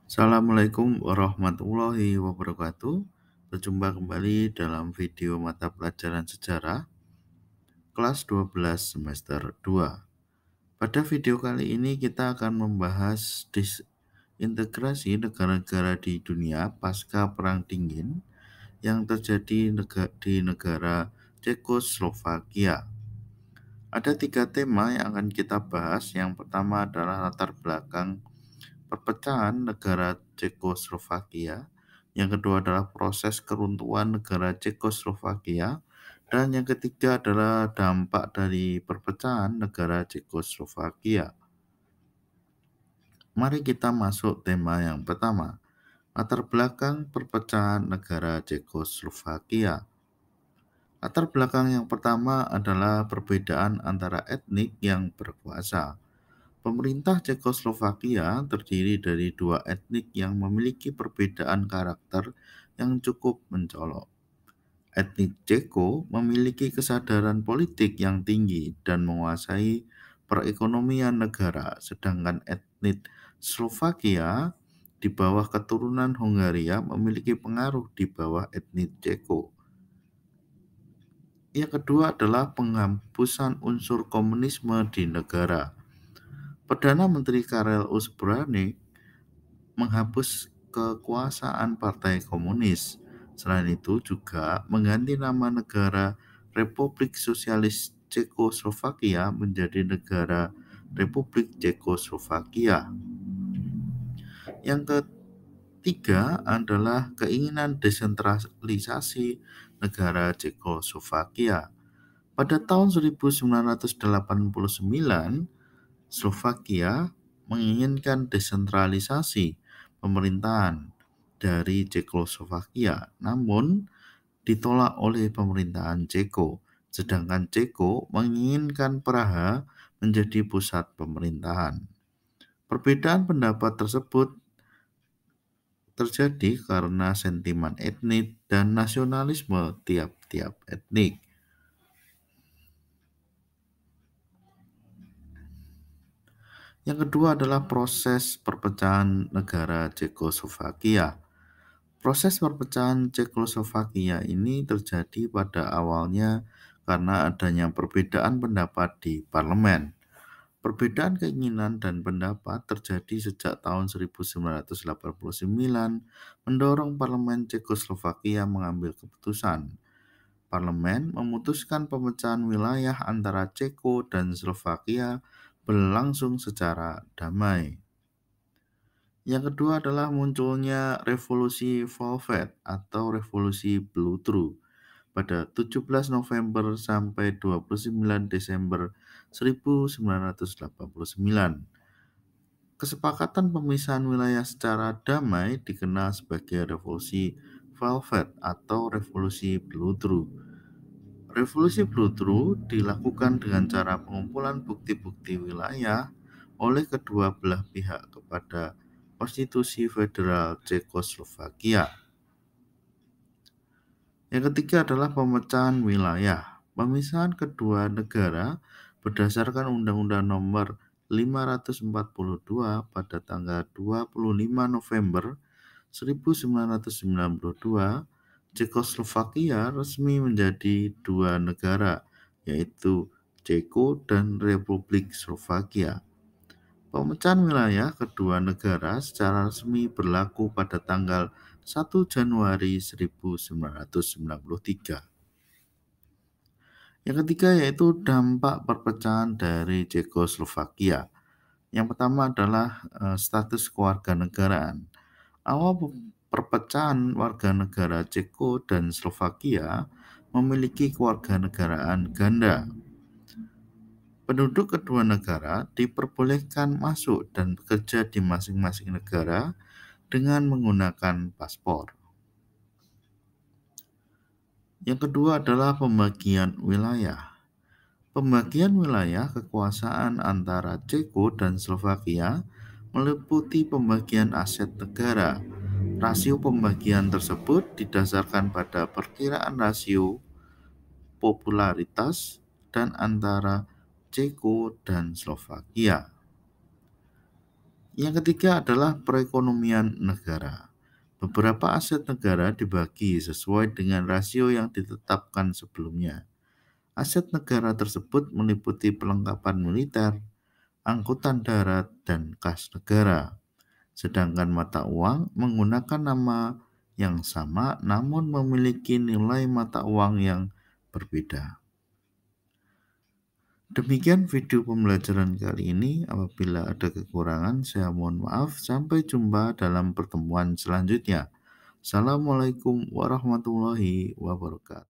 Assalamualaikum warahmatullahi wabarakatuh. Berjumpa kembali dalam video mata pelajaran sejarah kelas 12 semester 2. Pada video kali ini kita akan membahas disintegrasi negara-negara di dunia pasca Perang Dingin yang terjadi di negara Cekoslovakia. Ada 3 tema yang akan kita bahas. Yang pertama adalah latar belakang perpecahan negara Cekoslovakia. Yang kedua adalah proses keruntuhan negara Cekoslovakia. Dan yang ketiga adalah dampak dari perpecahan negara Cekoslovakia. Mari kita masuk tema yang pertama. Latar belakang perpecahan negara Cekoslovakia. Latar belakang yang pertama adalah perbedaan antara etnik yang berkuasa. Pemerintah Cekoslovakia terdiri dari 2 etnik yang memiliki perbedaan karakter yang cukup mencolok. Etnik Ceko memiliki kesadaran politik yang tinggi dan menguasai perekonomian negara, sedangkan etnik Slovakia di bawah keturunan Hongaria memiliki pengaruh di bawah etnik Ceko. Yang kedua adalah penghapusan unsur komunisme di negara. Perdana Menteri Karel Usbranik menghapus kekuasaan Partai Komunis. Selain itu juga mengganti nama negara Republik Sosialis Cekoslovakia menjadi negara Republik Cekoslovakia. Yang ketiga adalah keinginan desentralisasi negara Cekoslovakia. Pada tahun 1989, Slovakia menginginkan desentralisasi pemerintahan dari Cekoslovakia, namun ditolak oleh pemerintahan Ceko, sedangkan Ceko menginginkan Praha menjadi pusat pemerintahan. Perbedaan pendapat tersebut terjadi karena sentimen etnik dan nasionalisme tiap-tiap etnik. Yang kedua adalah proses perpecahan negara Cekoslovakia. Proses perpecahan Cekoslovakia ini terjadi pada awalnya karena adanya perbedaan pendapat di parlemen. Perbedaan keinginan dan pendapat terjadi sejak tahun 1989, mendorong parlemen Cekoslovakia mengambil keputusan. Parlemen memutuskan pemecahan wilayah antara Ceko dan Slovakia berlangsung secara damai. Yang kedua adalah munculnya revolusi Velvet atau revolusi Blutru pada 17 November sampai 29 Desember 1989. Kesepakatan pemisahan wilayah secara damai dikenal sebagai revolusi Velvet atau revolusi Blutru. Revolusi Blutru dilakukan dengan cara pengumpulan bukti-bukti wilayah oleh kedua belah pihak kepada Konstitusi Federal Cekoslovakia. Yang ketiga adalah pemecahan wilayah. Pemisahan kedua negara berdasarkan Undang-Undang Nomor 542 pada tanggal 25 November 1992, Cekoslovakia resmi menjadi 2 negara, yaitu Ceko dan Republik Slovakia. Pemecahan wilayah kedua negara secara resmi berlaku pada tanggal 1 Januari 1993. Yang ketiga yaitu dampak perpecahan dari Cekoslovakia. Yang pertama adalah status kewarganegaraan. Awal perpecahan warga negara Ceko dan Slovakia memiliki kewarganegaraan ganda. Penduduk kedua negara diperbolehkan masuk dan bekerja di masing-masing negara dengan menggunakan paspor. Yang kedua adalah pembagian wilayah. Pembagian wilayah kekuasaan antara Ceko dan Slovakia meliputi pembagian aset negara. Rasio pembagian tersebut didasarkan pada perkiraan rasio popularitas dan antara Ceko dan Slovakia. Yang ketiga adalah perekonomian negara. Beberapa aset negara dibagi sesuai dengan rasio yang ditetapkan sebelumnya. Aset negara tersebut meliputi perlengkapan militer, angkutan darat, dan kas negara. Sedangkan mata uang menggunakan nama yang sama namun memiliki nilai mata uang yang berbeda. Demikian video pembelajaran kali ini. Apabila ada kekurangan, saya mohon maaf. Sampai jumpa dalam pertemuan selanjutnya. Assalamualaikum warahmatullahi wabarakatuh.